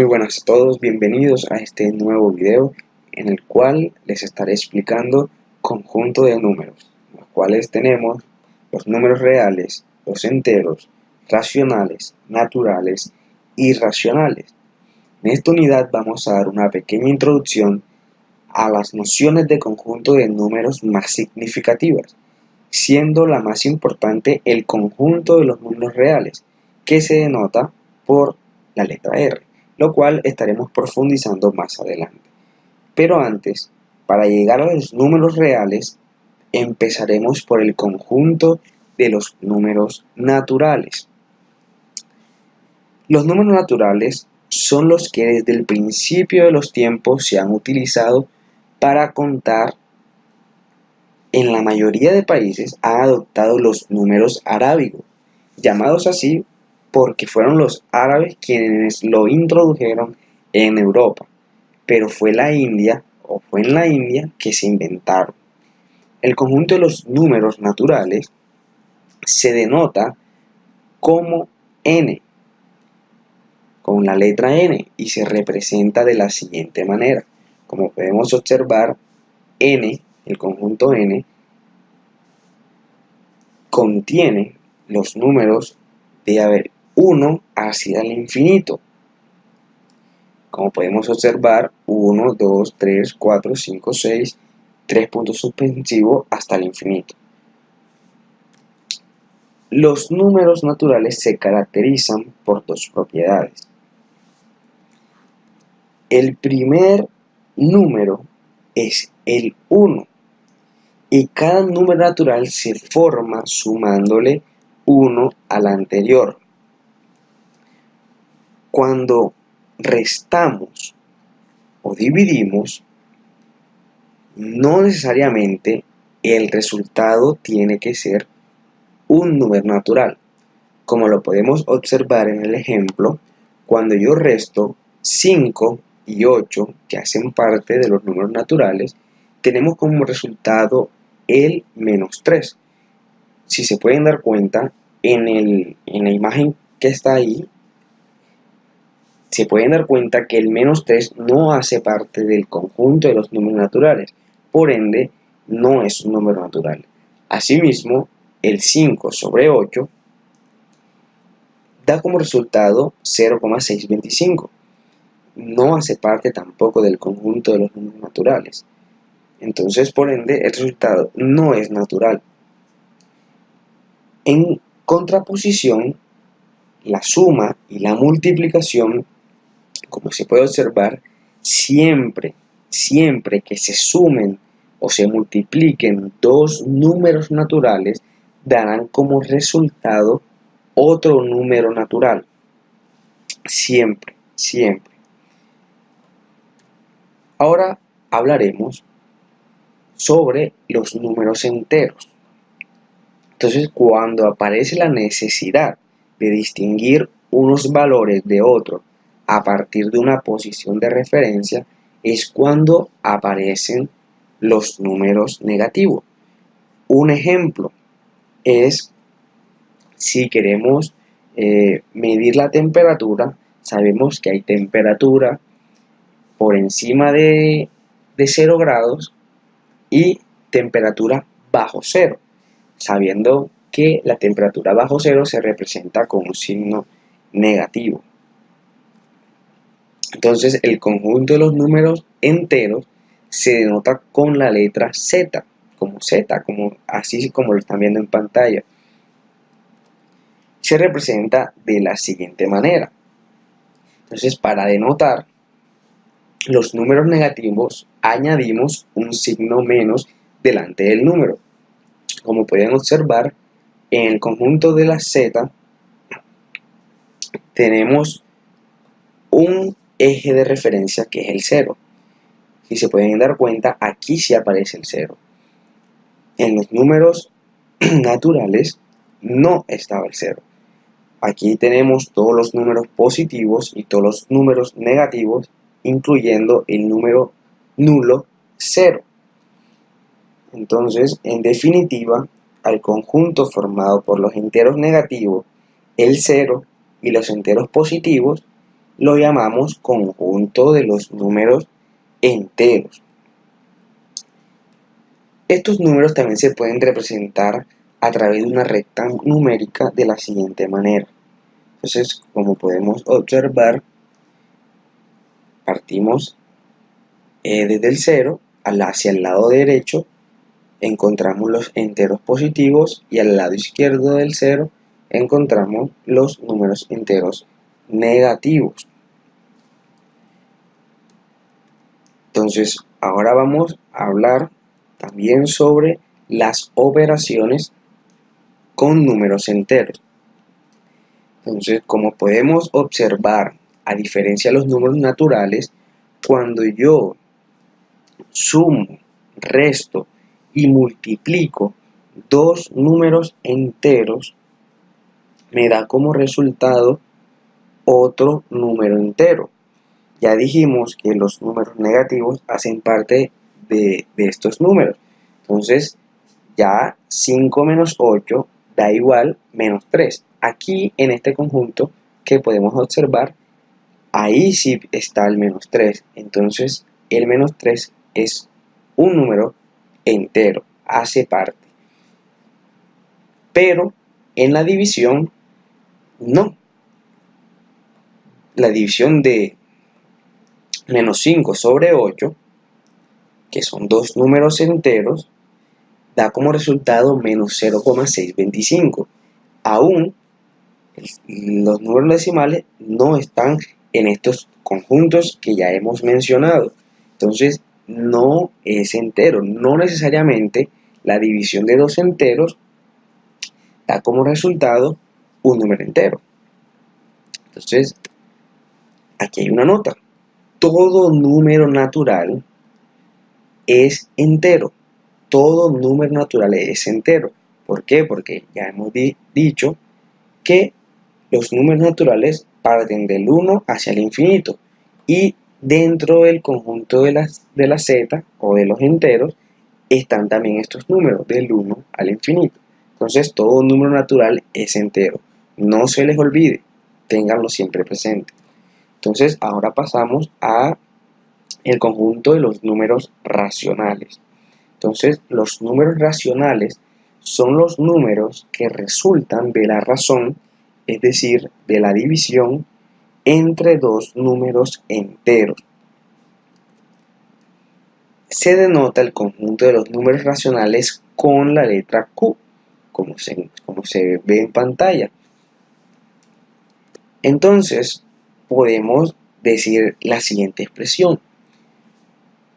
Muy buenas a todos, bienvenidos a este nuevo video en el cual les estaré explicando conjunto de números, los cuales tenemos los números reales, los enteros, racionales, naturales y irracionales. En esta unidad vamos a dar una pequeña introducción a las nociones de conjunto de números más significativas, siendo la más importante el conjunto de los números reales, que se denota por la letra R, lo cual estaremos profundizando más adelante. Pero antes, para llegar a los números reales, empezaremos por el conjunto de los números naturales. Los números naturales son los que desde el principio de los tiempos se han utilizado para contar. En la mayoría de países han adoptado los números arábigos, llamados así porque fueron los árabes quienes lo introdujeron en Europa, pero fue en la India que se inventaron. El conjunto de los números naturales se denota como n, con la letra n, y se representa de la siguiente manera. Como podemos observar, n, el conjunto n, contiene los números de 1 hacia el infinito. Como podemos observar, 1, 2, 3, 4, 5, 6, 3 puntos suspensivos hasta el infinito. Los números naturales se caracterizan por dos propiedades. El primer número es el 1, y cada número natural se forma sumándole 1 al anterior. Cuando restamos o dividimos, no necesariamente el resultado tiene que ser un número natural. Como lo podemos observar en el ejemplo, cuando yo resto 5 y 8, que hacen parte de los números naturales, tenemos como resultado el menos 3. Si se pueden dar cuenta, en la imagen que está ahí, se pueden dar cuenta que el menos 3 no hace parte del conjunto de los números naturales, por ende no es un número natural. Asimismo, el 5 sobre 8 da como resultado 0,625. No hace parte tampoco del conjunto de los números naturales. Entonces, por ende, el resultado no es natural. En contraposición, la suma y la multiplicación, como se puede observar, siempre que se sumen o se multipliquen dos números naturales, darán como resultado otro número natural. Siempre. Ahora hablaremos sobre los números enteros. Entonces, cuando aparece la necesidad de distinguir unos valores de otros a partir de una posición de referencia, es cuando aparecen los números negativos. Un ejemplo es si queremos medir la temperatura. Sabemos que hay temperatura por encima de 0 grados y temperatura bajo 0, sabiendo que la temperatura bajo 0 se representa con un signo negativo. Entonces, el conjunto de los números enteros se denota con la letra Z, así como lo están viendo en pantalla. Se representa de la siguiente manera. Entonces, para denotar los números negativos, añadimos un signo menos delante del número. Como pueden observar, en el conjunto de la Z tenemos un eje de referencia que es el 0. Si se pueden dar cuenta, aquí sí aparece el 0. En los números naturales no estaba el 0. Aquí tenemos todos los números positivos y todos los números negativos, incluyendo el número nulo 0. Entonces, en definitiva, al conjunto formado por los enteros negativos, el 0 y los enteros positivos, lo llamamos conjunto de los números enteros. Estos números también se pueden representar a través de una recta numérica de la siguiente manera. Entonces, como podemos observar, partimos desde el 0 hacia el lado derecho, encontramos los enteros positivos y al lado izquierdo del 0 encontramos los números enteros negativos. Entonces, ahora vamos a hablar también sobre las operaciones con números enteros. Entonces, como podemos observar, a diferencia de los números naturales, cuando yo sumo, resto y multiplico dos números enteros, me da como resultado otro número entero. Ya dijimos que los números negativos hacen parte de estos números. Entonces, ya 5 menos 8 da igual menos 3. Aquí, en este conjunto que podemos observar, ahí sí está el menos 3. Entonces, el menos 3 es un número entero, hace parte. Pero en la división, no. La división de menos 5 sobre 8, que son dos números enteros, da como resultado menos 0,625. Aún los números decimales no están en estos conjuntos que ya hemos mencionado. Entonces, no es entero. No necesariamente la división de dos enteros da como resultado un número entero. Entonces, aquí hay una nota. Todo número natural es entero. Todo número natural es entero. ¿Por qué? Porque ya hemos dicho que los números naturales parten del 1 hacia el infinito y dentro del conjunto de la z o de los enteros están también estos números del 1 al infinito. Entonces todo número natural es entero. No se les olvide, ténganlo siempre presente. Entonces ahora pasamos a el conjunto de los números racionales. Entonces los números racionales son los números que resultan de la razón, es decir, de la división entre dos números enteros. Se denota el conjunto de los números racionales con la letra Q, como se ve en pantalla. Entonces, podemos decir la siguiente expresión.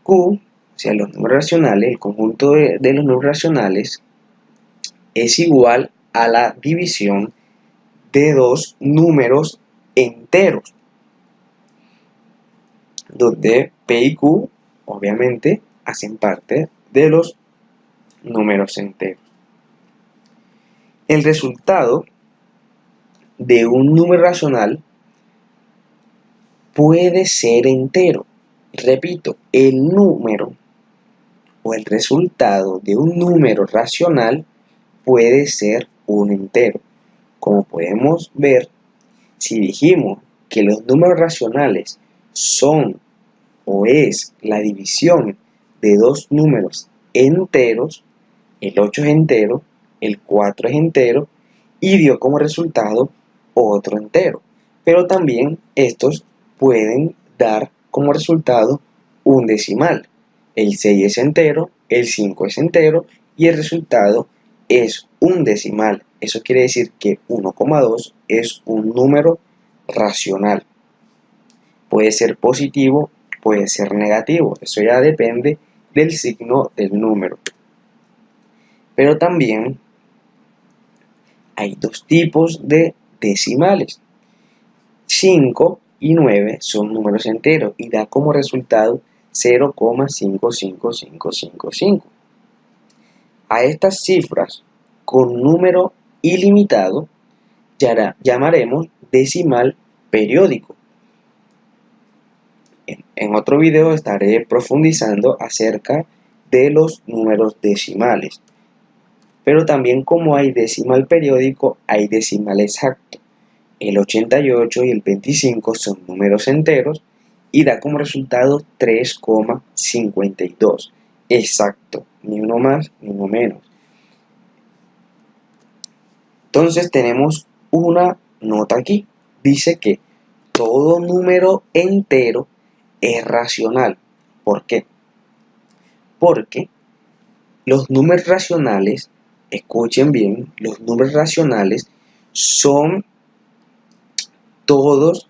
Q, o sea, los números racionales, el conjunto de los números racionales, es igual a la división de dos números enteros, donde P y Q obviamente hacen parte de los números enteros. El resultado de un número racional puede ser entero. Repito, el número o el resultado de un número racional puede ser un entero. Como podemos ver, si dijimos que los números racionales son o es la división de dos números enteros, el 8 es entero, el 4 es entero, y dio como resultado otro entero. Pero también estos pueden dar como resultado un decimal. El 6 es entero, el 5 es entero, y el resultado es un decimal. Eso quiere decir que 1,2 es un número racional. Puede ser positivo, puede ser negativo. Eso ya depende del signo del número. Pero también hay dos tipos de decimales. 5 y 9 son números enteros y da como resultado 0,55555. A estas cifras con número ilimitado llamaremos decimal periódico. En otro video estaré profundizando acerca de los números decimales. Pero también como hay decimal periódico, hay decimal exacto. el 88 y el 25 son números enteros y da como resultado 3,52. Exacto, ni uno más ni uno menos. Entonces tenemos una nota aquí. Dice que todo número entero es racional. ¿Por qué? Porque los números racionales, escuchen bien, los números racionales son todos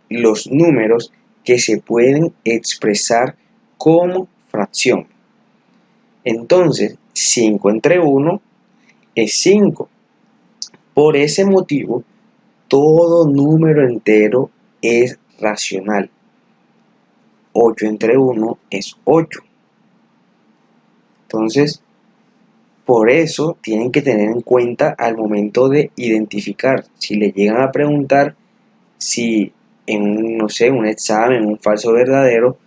los números que se pueden expresar como fracción. Entonces, 5 entre 1 es 5. Por ese motivo, todo número entero es racional. 8 entre 1 es 8. Entonces, por eso tienen que tener en cuenta al momento de identificar. Si le llegan a preguntar si en no sé, un examen, un falso o verdadero,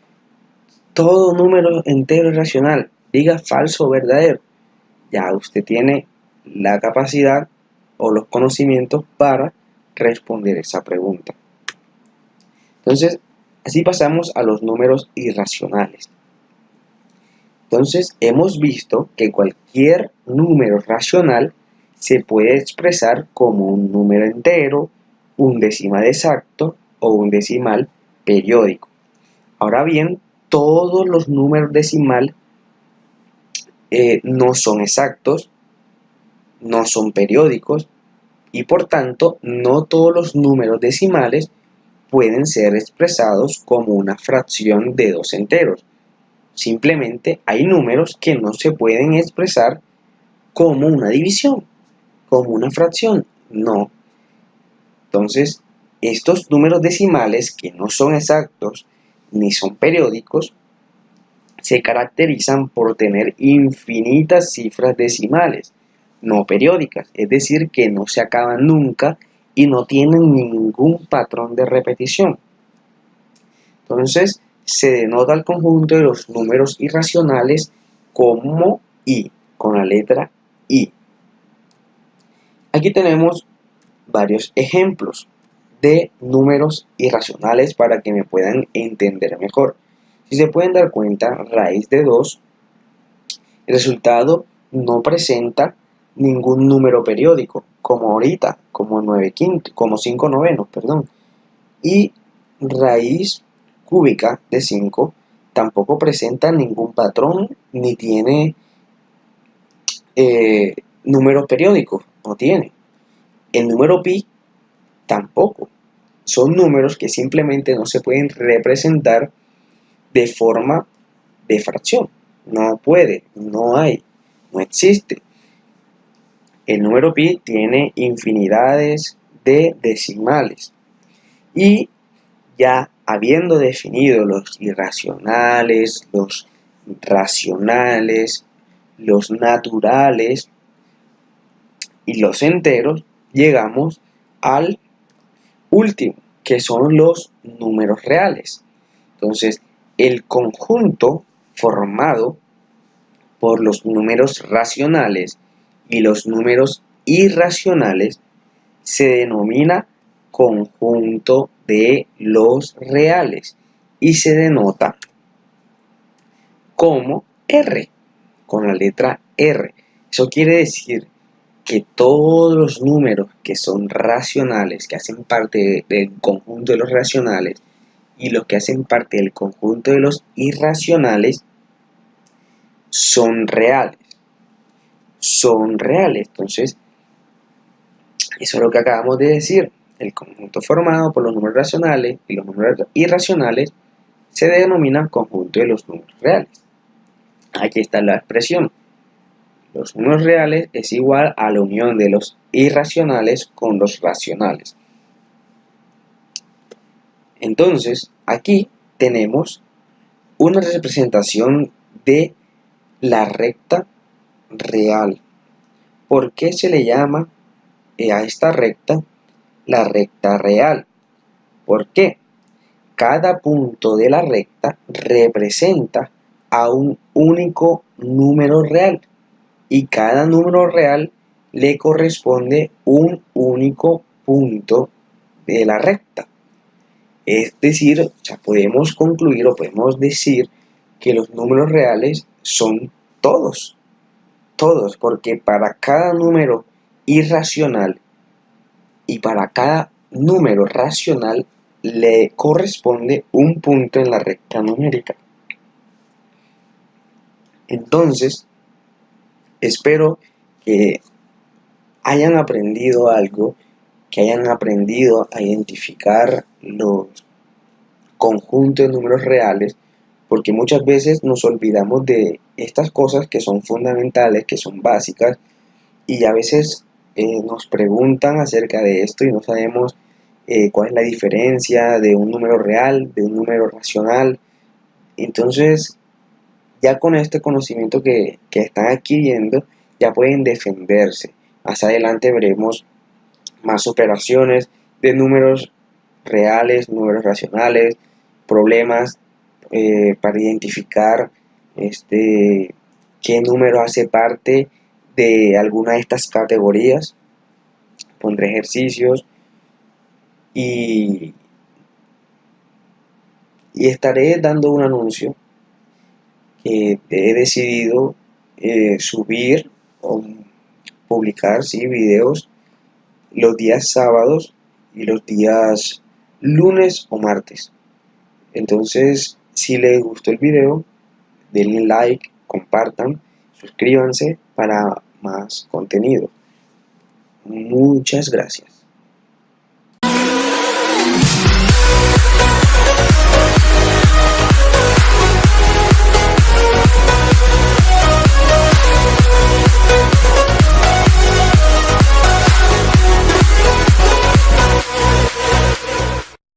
todo número entero es racional, diga falso o verdadero, ya usted tiene la capacidad o los conocimientos para responder esa pregunta. Entonces, así pasamos a los números irracionales. Entonces, hemos visto que cualquier número racional se puede expresar como un número entero, un decimal exacto o un decimal periódico. Ahora bien, todos los números decimal no son exactos, no son periódicos y por tanto no todos los números decimales pueden ser expresados como una fracción de dos enteros. Simplemente hay números que no se pueden expresar como una división, como una fracción, no. Entonces, estos números decimales que no son exactos ni son periódicos se caracterizan por tener infinitas cifras decimales, no periódicas, es decir, que no se acaban nunca y no tienen ningún patrón de repetición. Entonces, se denota el conjunto de los números irracionales como I, con la letra I. Aquí tenemos varios ejemplos de números irracionales para que me puedan entender mejor. Si se pueden dar cuenta, raíz de 2, el resultado no presenta ningún número periódico, como ahorita, como 9 quintos, como 5 novenos, perdón. Y raíz cúbica de 5 tampoco presenta ningún patrón ni tiene números periódicos, no tiene. El número pi tampoco. Son números que simplemente no se pueden representar de forma de fracción. No puede, no hay, no existe. El número pi tiene infinidades de decimales. Y ya habiendo definido los irracionales, los racionales, los naturales y los enteros, llegamos al último, que son los números reales. Entonces, el conjunto formado por los números racionales y los números irracionales se denomina conjunto de los reales y se denota como R, con la letra R. Eso quiere decir que todos los números que son racionales, que hacen parte del conjunto de los racionales, y los que hacen parte del conjunto de los irracionales, son reales. Son reales. Entonces, eso es lo que acabamos de decir. El conjunto formado por los números racionales y los números irracionales se denomina conjunto de los números reales. Aquí está la expresión. Los números reales es igual a la unión de los irracionales con los racionales. Entonces, aquí tenemos una representación de la recta real. ¿Por qué se le llama a esta recta la recta real? Porque cada punto de la recta representa a un único número real y cada número real le corresponde un único punto de la recta. Es decir, o sea, podemos concluir o podemos decir que los números reales son todos, porque para cada número irracional y para cada número racional le corresponde un punto en la recta numérica. Entonces, espero que hayan aprendido algo, que hayan aprendido a identificar los conjuntos de números reales, porque muchas veces nos olvidamos de estas cosas que son fundamentales, que son básicas, y a veces nos preguntan acerca de esto y no sabemos cuál es la diferencia de un número real, de un número racional. Entonces, ya con este conocimiento que están adquiriendo, ya pueden defenderse. Más adelante veremos más operaciones de números reales, números racionales, problemas para identificar qué número hace parte de alguna de estas categorías. Pondré ejercicios y, y estaré dando un anuncio que he decidido subir o publicar videos los días sábados y los días lunes o martes. Entonces, si les gustó el video, denle like, compartan, suscríbanse para más contenido. Muchas gracias.